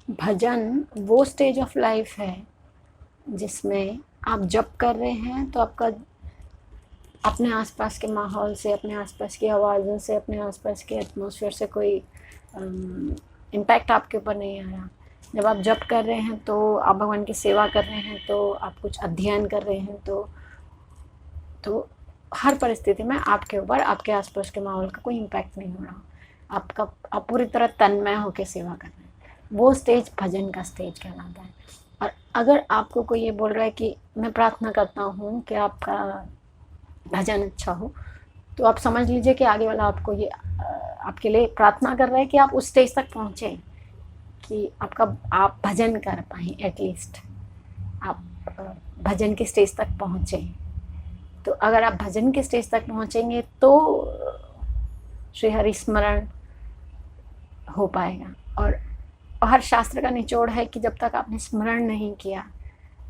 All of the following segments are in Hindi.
भजन वो स्टेज ऑफ लाइफ है जिसमें आप जब कर रहे हैं तो आपका अपने आसपास के माहौल से, अपने आसपास की आवाज़ों से, अपने आसपास के एटमॉस्फेयर से कोई इम्पैक्ट आपके ऊपर नहीं आ रहा। जब आप जप कर रहे हैं तो आप भगवान की सेवा कर रहे हैं, तो आप कुछ अध्ययन कर रहे हैं, तो हर परिस्थिति में आपके ऊपर, आपके आसपास के माहौल का कोई इम्पैक्ट नहीं हो रहा। आप पूरी तरह तन्मय होकर सेवा कर रहे हैं। वो स्टेज भजन का स्टेज कहलाता है। और अगर आपको कोई ये बोल रहा है कि मैं प्रार्थना करता हूँ कि आपका भजन अच्छा हो, तो आप समझ लीजिए कि आगे वाला आपको ये आपके लिए प्रार्थना कर रहा है कि आप उस स्टेज तक पहुँचें कि आप भजन कर पाएँ, एटलीस्ट आप भजन के स्टेज तक पहुँचें। तो अगर आप भजन के स्टेज तक पहुँचेंगे तो श्री हरि स्मरण हो पाएगा। और हर शास्त्र का निचोड़ है कि जब तक आपने स्मरण नहीं किया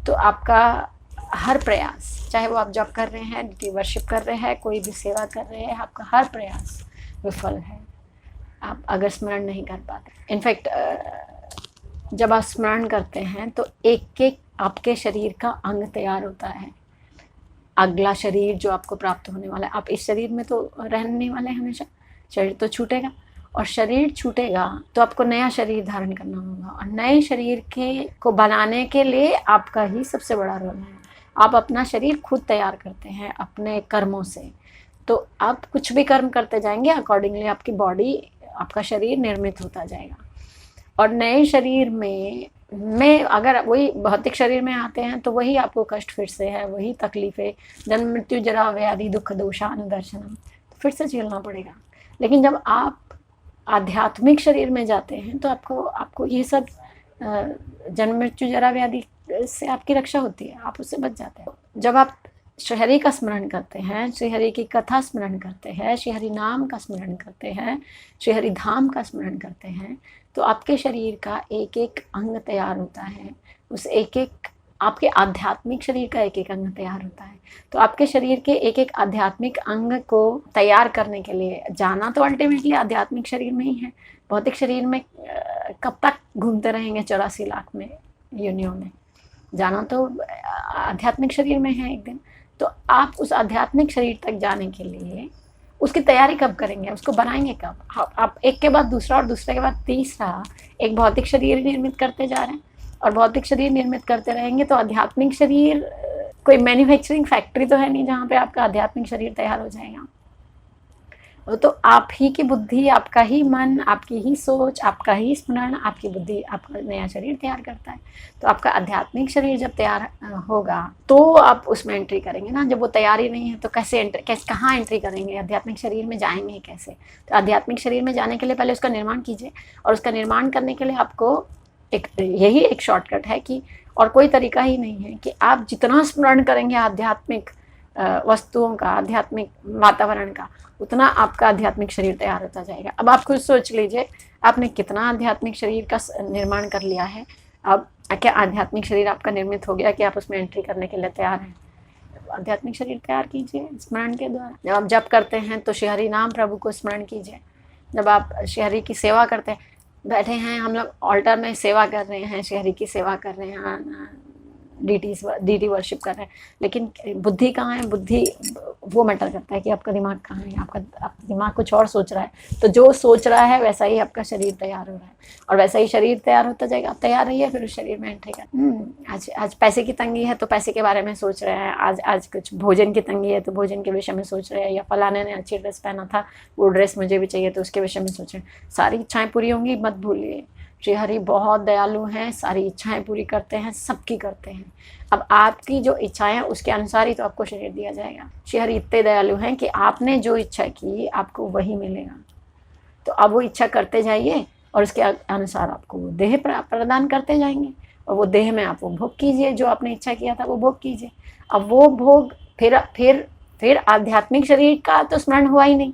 तो आपका हर प्रयास, चाहे वो आप जप कर रहे हैं, डिटी वर्शिप कर रहे हैं, कोई भी सेवा कर रहे हैं, आपका हर प्रयास विफल है आप अगर स्मरण नहीं कर पाते। इनफैक्ट जब आप स्मरण करते हैं तो एक एक आपके शरीर का अंग तैयार होता है। अगला शरीर जो आपको प्राप्त होने वाला है, आप इस शरीर में तो रहने वाले हैं हमेशा, शरीर तो छूटेगा, और शरीर छूटेगा तो आपको नया शरीर धारण करना होगा। और नए शरीर को बनाने के लिए आपका ही सबसे बड़ा रोल है। आप अपना शरीर खुद तैयार करते हैं अपने कर्मों से। तो आप कुछ भी कर्म करते जाएंगे, अकॉर्डिंगली आपकी बॉडी, आपका शरीर निर्मित होता जाएगा। और नए शरीर में अगर वही भौतिक शरीर में आते हैं तो वही आपको कष्ट फिर से है, वही तकलीफ़ें, जन्म मृत्यु जरा व्याधि दुख दोषानुदर्शनम, तो फिर से झेलना पड़ेगा। लेकिन जब आप आध्यात्मिक शरीर में जाते हैं तो आपको ये सब जन्म मृत्यु जरा व्याधि से आपकी रक्षा होती है, आप उससे बच जाते हैं। जब आप श्री हरि का स्मरण करते हैं, श्री हरि की कथा स्मरण करते हैं, श्री हरि नाम का स्मरण करते हैं, श्री हरि धाम का स्मरण करते हैं, तो आपके शरीर का एक एक अंग तैयार होता है। उस एक एक आपके आध्यात्मिक शरीर का एक एक अंग तैयार होता है। तो आपके शरीर के एक एक आध्यात्मिक अंग को तैयार करने के लिए जाना तो अल्टीमेटली आध्यात्मिक शरीर में ही है। भौतिक शरीर में कब तक घूमते रहेंगे 84 लाख में योनियों में, जाना तो आध्यात्मिक शरीर में है एक दिन। तो आप उस आध्यात्मिक शरीर तक जाने के लिए उसकी तैयारी कब करेंगे, उसको बनाएंगे कब? आप एक के बाद दूसरा और दूसरे के बाद तीसरा एक भौतिक शरीर निर्मित करते जा रहे हैं, और भौतिक शरीर निर्मित करते रहेंगे तो आध्यात्मिक शरीर, कोई मैन्युफैक्चरिंग फैक्ट्री तो है नहीं जहाँ पे आपका आध्यात्मिक शरीर तैयार हो जाएगा। वो तो आप ही की बुद्धि, आपका ही मन, आपकी ही सोच, आपका ही स्मरण, आपकी बुद्धि आपका नया शरीर तैयार करता है। तो आपका आध्यात्मिक शरीर जब तैयार होगा तो आप उसमें एंट्री करेंगे ना। जब वो तैयार ही नहीं है तो कहाँ एंट्री करेंगे, आध्यात्मिक शरीर में जाएंगे कैसे? तो आध्यात्मिक शरीर में जाने के लिए पहले उसका निर्माण कीजिए, और उसका निर्माण करने के लिए आपको यही एक शॉर्टकट है कि, और कोई तरीका ही नहीं है कि आप जितना स्मरण करेंगे आध्यात्मिक वस्तुओं का, आध्यात्मिक वातावरण का, उतना आपका आध्यात्मिक शरीर तैयार होता जाएगा। अब आप खुद सोच लीजिए, आपने कितना आध्यात्मिक शरीर का निर्माण कर लिया है। अब क्या आध्यात्मिक शरीर आपका निर्मित हो गया कि आप उसमें एंट्री करने के लिए तैयार हैं? आध्यात्मिक शरीर तैयार कीजिए स्मरण के द्वारा। जब आप जप करते हैं तो श्री हरि नाम प्रभु को स्मरण कीजिए। जब आप श्री हरि की सेवा करते हैं, बैठे हैं हम लोग ऑल्टर में सेवा कर रहे हैं, श्री हरि की सेवा कर रहे हैं, डीटी वर्शिप कर रहे हैं, लेकिन बुद्धि कहाँ है? बुद्धि वो मैटर करता है कि आपका दिमाग कहाँ है। आपका दिमाग कुछ और सोच रहा है, तो जो सोच रहा है वैसा ही आपका शरीर तैयार हो रहा है, और वैसा ही शरीर तैयार होता जाएगा। आप तैयार रहिए, फिर उस शरीर में एंट्री कर। आज पैसे की तंगी है तो पैसे के बारे में सोच रहे हैं, आज कुछ भोजन की तंगी है तो भोजन के विषय में सोच रहे हैं, या फलाने ने अच्छी ड्रेस पहना था, वो ड्रेस मुझे भी चाहिए तो उसके विषय में सोच रहे हैं। सारी इच्छाएँ पूरी होंगी, मत भूलिए श्री हरि बहुत दयालु हैं, सारी इच्छाएं पूरी करते हैं, सबकी करते हैं। अब आपकी जो इच्छाएं हैं उसके अनुसार ही तो आपको शरीर दिया जाएगा। श्री हरि इतने दयालु हैं कि आपने जो इच्छा की आपको वही मिलेगा। तो अब वो इच्छा करते जाइए और उसके अनुसार आपको वो देह प्रदान करते जाएंगे, और वो देह में आप वो भोग कीजिए, जो आपने इच्छा किया था वो भोग कीजिए। अब वो भोग फिर आध्यात्मिक शरीर का तो स्मरण हुआ ही नहीं।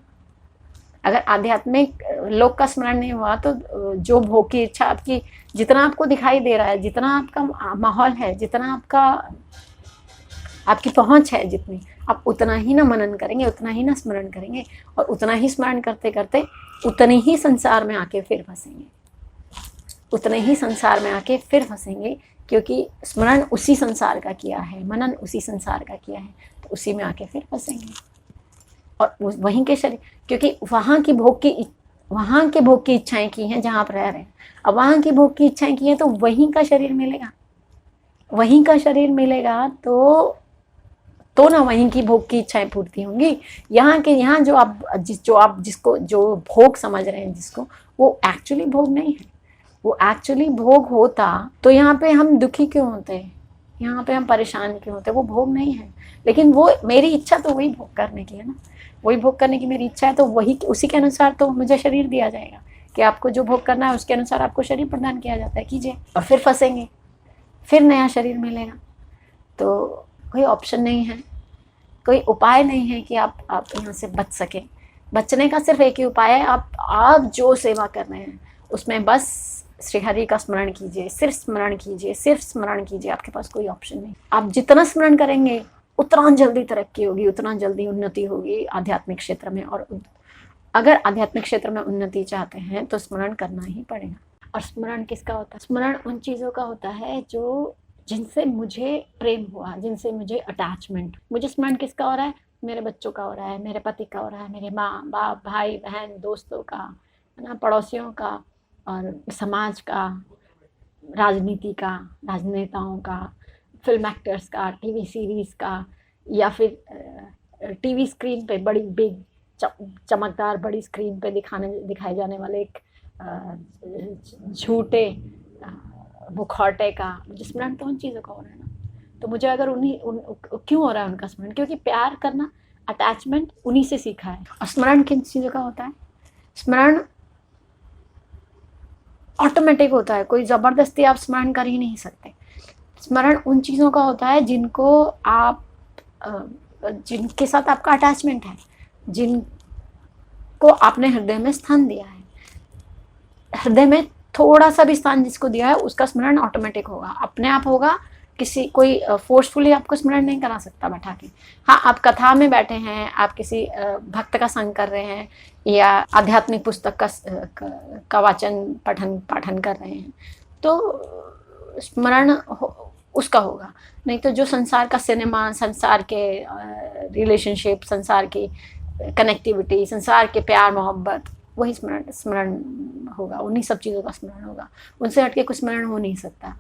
अगर आध्यात्मिक लोक का स्मरण नहीं हुआ तो जो भोग की इच्छा आपकी, जितना आपको दिखाई दे रहा है, जितना आपका माहौल है, जितना आपकी पहुंच है, जितनी आप उतना ही ना मनन करेंगे, उतना ही ना स्मरण करेंगे, और उतना ही स्मरण करते करते उतने ही संसार में आके फिर फंसेंगे। उतने ही संसार में आके फिर फंसेंगे, क्योंकि स्मरण उसी संसार का किया है, मनन उसी संसार का किया है, तो उसी में आके फिर फंसेंगे और वहीं के शरीर, क्योंकि वहाँ के भोग की इच्छाएं की हैं जहाँ आप रह रहे हैं। अब वहाँ की भोग की इच्छाएं की हैं तो वहीं का शरीर मिलेगा, वहीं का शरीर मिलेगा तो ना वहीं की भोग की इच्छाएं पूर्ति होंगी। यहाँ जो आप जिसको जो भोग समझ रहे हैं जिसको, वो एक्चुअली भोग नहीं है। वो एक्चुअली भोग होता तो यहाँ पे हम दुखी क्यों होते, यहाँ पे हम परेशान क्यों होते, वो भोग नहीं है। लेकिन वो मेरी इच्छा तो वही भोग करने की है ना, वही भोग करने की मेरी इच्छा है, तो वही उसी के अनुसार तो मुझे शरीर दिया जाएगा कि आपको जो भोग करना है उसके अनुसार आपको शरीर प्रदान किया जाता है, कीजिए। और फिर फंसेंगे, फिर नया शरीर मिलेगा। तो कोई ऑप्शन नहीं है, कोई उपाय नहीं है कि आप यहाँ से बच सकें। बचने का सिर्फ एक ही उपाय है, आप जो सेवा कर रहे हैं उसमें बस श्री हरि का स्मरण कीजिए, सिर्फ स्मरण कीजिए, सिर्फ स्मरण कीजिए। आपके पास कोई ऑप्शन नहीं। आप जितना स्मरण करेंगे उतना जल्दी तरक्की होगी, उतना जल्दी उन्नति होगी आध्यात्मिक क्षेत्र में। और अगर आध्यात्मिक क्षेत्र में उन्नति चाहते हैं तो स्मरण करना ही पड़ेगा। और स्मरण किसका होता है? स्मरण उन चीज़ों का होता है जो जिनसे मुझे प्रेम हुआ, जिनसे मुझे अटैचमेंट। मुझे स्मरण किसका हो रहा है? मेरे बच्चों का हो रहा है, मेरे पति का हो रहा है, मेरे माँ बाप, भाई बहन, दोस्तों का, है ना, पड़ोसियों का, और समाज का, राजनीति का, राजनेताओं का, फिल्म एक्टर्स का, टीवी सीरीज़ का, या फिर टीवी स्क्रीन पे बड़ी बिग चमकदार बड़ी स्क्रीन पे दिखाए जाने वाले एक झूठे मुखौटे का। मुझे स्मरण तो उन चीज़ों का हो रहा है ना, तो मुझे अगर क्यों हो रहा है उनका स्मरण? क्योंकि प्यार करना, अटैचमेंट उन्हीं से सीखा है। और स्मरण किन चीज़ों का होता है? स्मरण ऑटोमेटिक होता है, कोई ज़बरदस्ती आप स्मरण कर ही नहीं सकते। स्मरण उन चीज़ों का होता है जिनके साथ आपका अटैचमेंट है, जिनको आपने हृदय में स्थान दिया है। हृदय में थोड़ा सा भी स्थान जिसको दिया है उसका स्मरण ऑटोमेटिक होगा, अपने आप होगा। कोई फोर्सफुली आपको स्मरण नहीं करा सकता बैठा के। हाँ, आप कथा में बैठे हैं, आप किसी भक्त का संग कर रहे हैं, या आध्यात्मिक पुस्तक का वाचन पाठन कर रहे हैं, तो स्मरण उसका होगा। नहीं तो जो संसार का सिनेमा, संसार के रिलेशनशिप, संसार की कनेक्टिविटी, संसार के प्यार मोहब्बत, वही स्मरण होगा, उन्हीं सब चीज़ों का स्मरण होगा। उनसे हटके कुछ स्मरण हो नहीं सकता।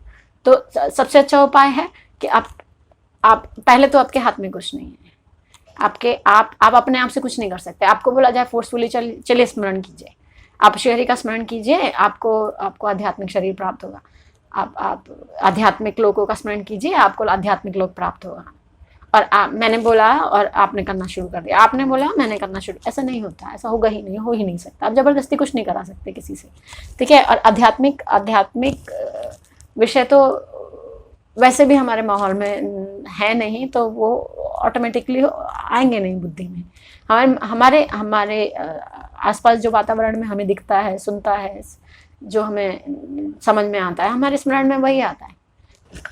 तो सबसे अच्छा उपाय है कि आप पहले तो आपके हाथ में कुछ नहीं है, आप अपने आप से कुछ नहीं कर सकते। आपको बोला जाए फोर्सफुली चलिए स्मरण कीजिए, आप श्री का स्मरण कीजिए, आपको आध्यात्मिक शरीर प्राप्त होगा। आप आध्यात्मिक लोगों का स्मरण कीजिए, आपको आध्यात्मिक लोक प्राप्त होगा। और मैंने बोला और आपने करना शुरू कर दिया, आपने बोला मैंने करना शुरू, ऐसा नहीं होता, ऐसा होगा ही नहीं, हो ही नहीं सकता। आप जबरदस्ती कुछ नहीं करा सकते किसी से, ठीक है। और आध्यात्मिक विषय तो वैसे भी हमारे माहौल में है नहीं, तो वो ऑटोमेटिकली आएंगे नहीं बुद्धि में। हमारे आसपास जो वातावरण में हमें दिखता है, सुनता है, जो हमें समझ में आता है, हमारे स्मरण में वही आता है।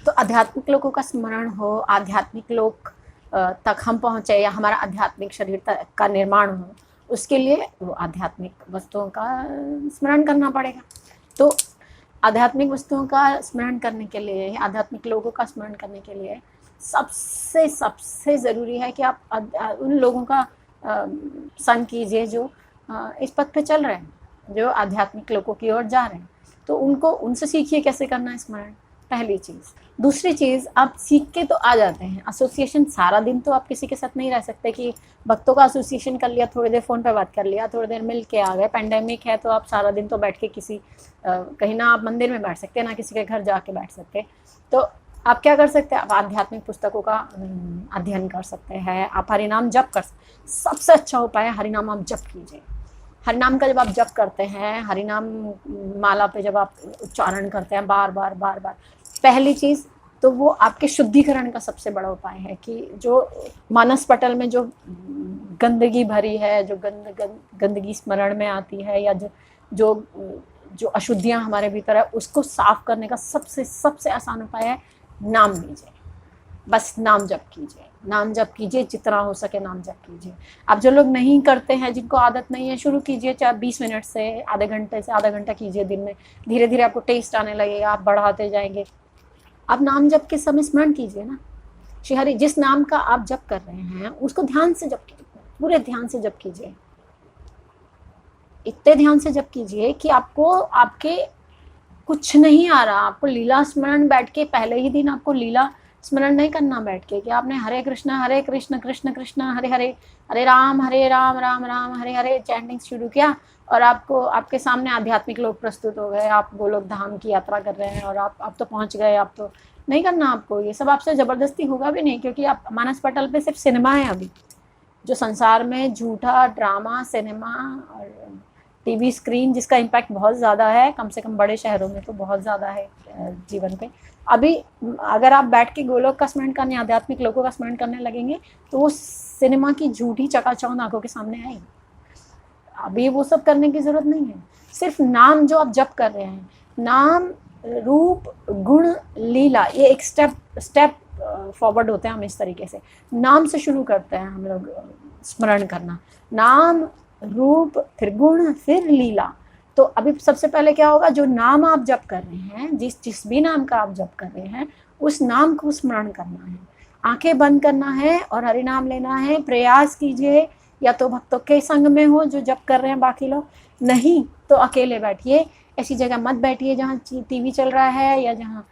तो आध्यात्मिक लोगों का स्मरण हो, आध्यात्मिक लोक तक हम पहुँचे, या हमारा आध्यात्मिक शरीर का निर्माण हो, उसके लिए वो आध्यात्मिक वस्तुओं का स्मरण करना पड़ेगा। तो आध्यात्मिक वस्तुओं का स्मरण करने के लिए, आध्यात्मिक लोगों का स्मरण करने के लिए सबसे ज़रूरी है कि आप उन लोगों का संग कीजिए जो इस पथ पे चल रहे हैं, जो आध्यात्मिक लोगों की ओर जा रहे हैं। तो उनसे सीखिए कैसे करना है स्मरण, पहली चीज़। दूसरी चीज़, आप सीख के तो आ जाते हैं। एसोसिएशन सारा दिन तो आप किसी के साथ नहीं रह सकते कि भक्तों का एसोसिएशन कर लिया, थोड़ी देर फ़ोन पे बात कर लिया, थोड़ी देर मिल के आ गए। पेंडेमिक है तो आप सारा दिन तो बैठ के कहीं ना आप मंदिर में बैठ सकते हैं, ना किसी के घर जाके बैठ सकते। तो आप क्या कर सकते हैं? आप आध्यात्मिक पुस्तकों का अध्ययन कर सकते हैं, आप हरिनाम जप कर सकते। सबसे अच्छा उपाय है हरिनाम आप जप कीजिए। हरिनाम का जब आप जप करते हैं, हरिनाम माला पे जब आप उच्चारण करते हैं बार बार, पहली चीज़ तो वो आपके शुद्धिकरण का सबसे बड़ा उपाय है कि जो मानस पटल में जो गंदगी भरी है, जो गंदगी स्मरण में आती है, या जो अशुद्धियाँ हमारे भीतर है, उसको साफ करने का सबसे आसान उपाय है नाम लीजिए। बस नाम जप कीजिए, नाम जप कीजिए, जितना हो सके नाम जप कीजिए। अब जो लोग नहीं करते हैं, जिनको आदत नहीं है, शुरू कीजिए, चाहे 20 मिनट से, आधे घंटे से, आधा घंटा कीजिए दिन में। धीरे धीरे आपको टेस्ट आने लगेगा, आप बढ़ाते जाएंगे। अब नाम जप के समय स्मरण कीजिए ना, श्री हरि, जिस नाम का आप जप कर रहे हैं उसको ध्यान से जप कीजिए, पूरे ध्यान से जप कीजिए, इतने ध्यान से जप कीजिए कि आपको, आपके कुछ नहीं आ रहा, आपको लीला स्मरण बैठ के, पहले ही दिन आपको लीला स्मरण नहीं करना बैठ के कि आपने हरे कृष्ण कृष्ण कृष्ण हरे हरे, हरे राम राम राम हरे हरे चैंटिंग शुरू किया, और आपको, आपके सामने आध्यात्मिक लोग प्रस्तुत हो गए, आप गोलोक धाम की यात्रा कर रहे हैं और आप तो पहुंच गए। आप तो नहीं करना आपको ये सब, आपसे ज़बरदस्ती होगा भी नहीं, क्योंकि आप मानस पटल पे सिर्फ सिनेमा है अभी, जो संसार में झूठा ड्रामा सिनेमा और टीवी स्क्रीन, जिसका इम्पैक्ट बहुत ज़्यादा है, कम से कम बड़े शहरों में तो बहुत ज़्यादा है जीवन पे। अभी अगर आप बैठ के गोलोक का स्मरण करने, आध्यात्मिक लोगों का स्मरण करने लगेंगे, तो वो सिनेमा की झूठी चकाचौंध आंखों के सामने आएगी। अभी वो सब करने की ज़रूरत नहीं है। सिर्फ नाम जो आप जप कर रहे हैं, नाम रूप गुण लीला, ये एक स्टेप फॉरवर्ड होते हैं हम इस तरीके से। नाम से शुरू करते हैं हम लोग स्मरण करना, नाम रूप फिर गुण फिर लीला। तो अभी सबसे पहले क्या होगा, जो नाम आप जप कर रहे हैं, जिस भी नाम का आप जप कर रहे हैं, उस नाम को स्मरण करना है, आंखें बंद करना है और हरि नाम लेना है। प्रयास कीजिए, या तो भक्तों के संग में हो जो जप कर रहे हैं बाकी लोग, नहीं तो अकेले बैठिए। ऐसी जगह मत बैठिए जहाँ टीवी चल रहा है, या जहाँ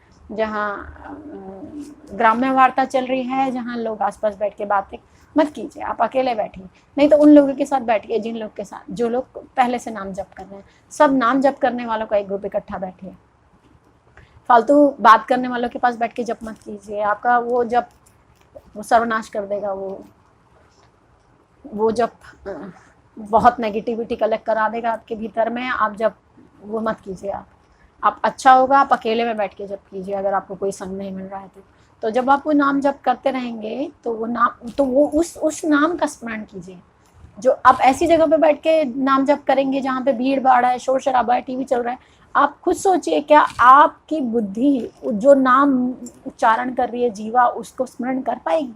ग्राम्य वार्ता चल रही है, जहाँ लोग आसपास बैठ के बातें मत कीजिए, आप अकेले बैठिए। नहीं तो उन लोगों के साथ बैठिए जिन लोग के साथ, जो लोग पहले से नाम जप कर रहे हैं। सब नाम जप करने वालों का एक ग्रुप इकट्ठा बैठिए, फालतू बात करने वालों के पास बैठ के जप मत कीजिए, आपका वो जप वो सर्वनाश कर देगा। वो जब बहुत नेगेटिविटी कलेक्ट करा देगा आपके भीतर में। आप जब वो मत कीजिए, आप अच्छा होगा आप अकेले में बैठ के जप कीजिए, अगर आपको कोई संग नहीं मिल रहा है तो जब आप वो नाम जप करते रहेंगे तो वो नाम, तो वो उस नाम का स्मरण कीजिए। जो आप ऐसी जगह पे बैठ के नाम जप करेंगे जहाँ पे भीड़ भाड़ है, शोर शराबा है, टीवी चल रहा है, आप खुद सोचिए, क्या आपकी बुद्धि जो नाम उच्चारण कर रही है जीवा, उसको स्मरण कर पाएगी?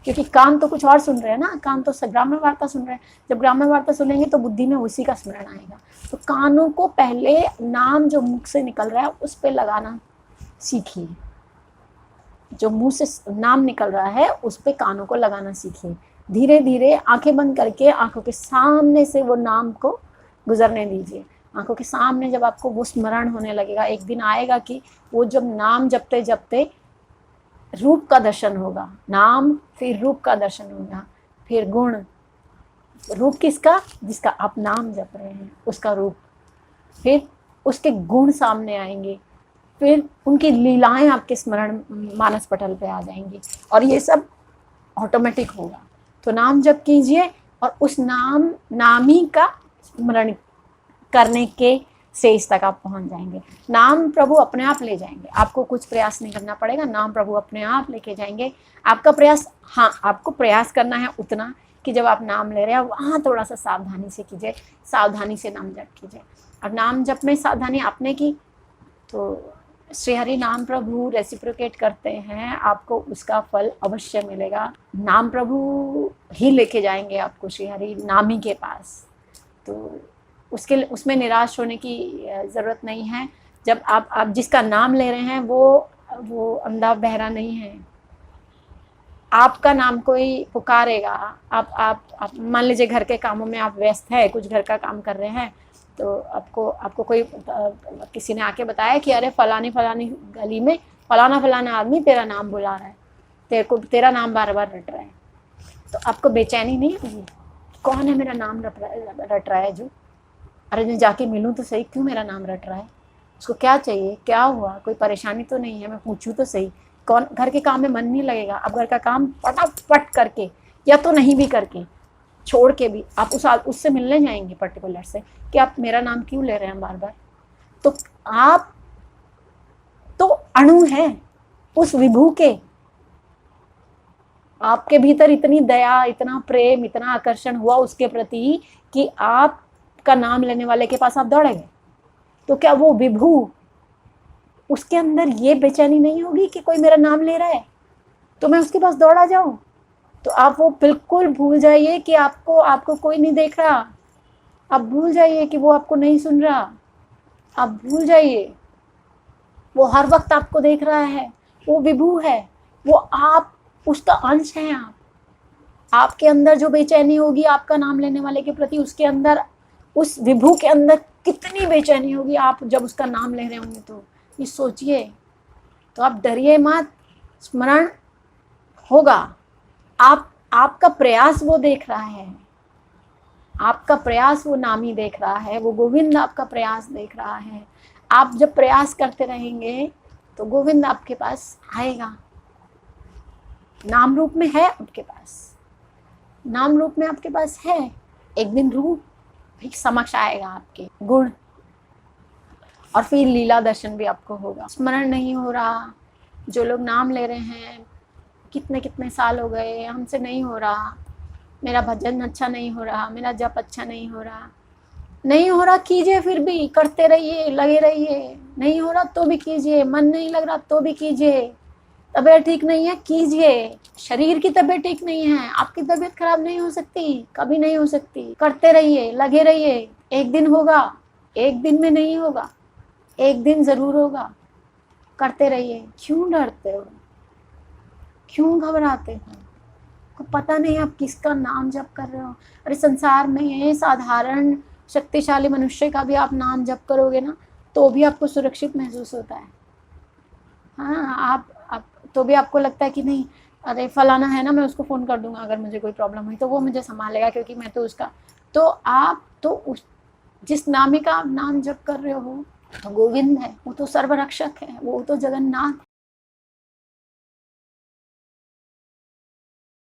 क्योंकि कान तो कुछ और सुन रहे हैं ना, कान तो ग्राम्य वार्ता सुन रहे हैं। जब ग्राम्य वार्ता सुनेंगे तो बुद्धि में उसी का स्मरण आएगा। तो कानों को पहले नाम जो मुख से निकल रहा है उस पर लगाना सीखिए। जो मुंह से नाम निकल रहा है उस पे कानों को लगाना सीखिए। धीरे धीरे आंखें बंद करके आंखों के सामने से वो नाम को गुजरने दीजिए। आंखों के सामने जब आपको वो स्मरण होने लगेगा, एक दिन आएगा कि वो जब नाम जपते जपते रूप का दर्शन होगा, नाम फिर रूप का दर्शन होगा, फिर गुण। रूप किसका? जिसका आप नाम जप रहे हैं उसका रूप, फिर उसके गुण सामने आएंगे, फिर उनकी लीलाएं आपके स्मरण मानस पटल पे आ जाएंगी, और ये सब ऑटोमेटिक होगा। तो नाम जप कीजिए और उस नामी का स्मरण करने के स्टेज तक आप पहुंच जाएंगे। नाम प्रभु अपने आप ले जाएंगे, आपको कुछ प्रयास नहीं करना पड़ेगा, नाम प्रभु अपने आप लेके जाएंगे। आपका प्रयास, हाँ आपको प्रयास करना है उतना कि जब आप नाम ले रहे हैं वहाँ थोड़ा सा सावधानी से कीजिए, सावधानी से नाम जप कीजिए। और नाम जप में सावधानी आपने की तो श्री हरि नाम प्रभु रेसिप्रोकेट करते हैं, आपको उसका फल अवश्य मिलेगा। नाम प्रभु ही लेके जाएंगे आपको श्री हरि नामी के पास। तो उसमें निराश होने की ज़रूरत नहीं है। जब आप जिसका नाम ले रहे हैं वो अंधा बहरा नहीं है। आपका नाम कोई पुकारेगा, आप मान लीजिए घर के कामों में आप व्यस्त है, कुछ घर का काम कर रहे हैं, तो आपको कोई किसी ने आके बताया कि अरे फलानी गली में फलाना आदमी तेरा नाम बुला रहा है, तेरा नाम बार बार रट रहा है, तो आपको बेचैनी नहीं होगी? कौन है मेरा नाम रट रहा है जो? अरे मैं जाके मिलूँ तो सही, क्यों मेरा नाम रट रहा है? उसको क्या चाहिए, क्या हुआ, कोई परेशानी तो नहीं है, मैं पूछूँ तो सही। कौन? घर के काम में मन नहीं लगेगा। अब घर का काम फटाफट करके या तो नहीं भी करके छोड़ के भी आप उससे मिलने जाएंगे पर्टिकुलर से कि आप मेरा नाम क्यों ले रहे हैं बार बार। तो आप तो अणु है उस विभू के। आपके भीतर इतनी दया, इतना प्रेम, इतना आकर्षण हुआ उसके प्रति कि आपका नाम लेने वाले के पास आप दौड़े गए। तो क्या वो विभू, उसके अंदर ये बेचैनी नहीं होगी कि कोई मेरा नाम ले रहा है तो मैं उसके पास दौड़ा जाऊं? तो आप वो बिल्कुल भूल जाइए कि आपको कोई नहीं देख रहा। आप भूल जाइए कि वो आपको नहीं सुन रहा। आप भूल जाइए, वो हर वक्त आपको देख रहा है। वो विभू है, वो आप उसका अंश हैं। आपके अंदर जो बेचैनी होगी आपका नाम लेने वाले के प्रति, उसके अंदर, उस विभू के अंदर कितनी बेचैनी होगी आप जब उसका नाम ले रहे होंगे। तो ये सोचिए। तो आप डरिए मत, स्मरण होगा। आपका प्रयास वो देख रहा है, आपका प्रयास वो नामी देख रहा है, वो गोविंद आपका प्रयास देख रहा है। आप जब प्रयास करते रहेंगे तो गोविंद आपके पास आएगा। नाम रूप में है आपके पास, नाम रूप में आपके पास है। एक दिन रूप भी समक्ष आएगा आपके गुण, और फिर लीला दर्शन भी आपको होगा। स्मरण नहीं हो रहा, जो लोग नाम ले रहे हैं कितने कितने साल हो गए, हमसे नहीं हो रहा, मेरा भजन अच्छा नहीं हो रहा, मेरा जप अच्छा नहीं हो रहा। नहीं हो रहा कीजिए, फिर भी करते रहिए, लगे रहिए। नहीं हो रहा तो भी कीजिए, मन नहीं लग रहा तो भी कीजिए। तबीयत ठीक नहीं है, कीजिए। शरीर की तबीयत ठीक नहीं है, आपकी तबीयत खराब नहीं हो सकती, कभी नहीं हो सकती। करते रहिए, लगे रहिए। एक दिन होगा, एक दिन में नहीं होगा, एक दिन जरूर होगा। करते रहिए। क्यों डरते हो, क्यों घबराते हो? को पता नहीं आप किसका नाम जप कर रहे हो। अरे संसार में साधारण शक्तिशाली मनुष्य का भी आप नाम जप करोगे ना, तो भी आपको सुरक्षित महसूस होता है। हाँ, आप तो भी आपको लगता है कि नहीं, अरे फलाना है ना, मैं उसको फ़ोन कर दूंगा अगर मुझे कोई प्रॉब्लम हुई तो वो मुझे संभालेगा, क्योंकि मैं तो उसका। तो आप तो उस जिस नामी का आप नाम जप कर रहे हो तो गोविंद है, वो तो सर्वरक्षक है, वो तो जगन्नाथ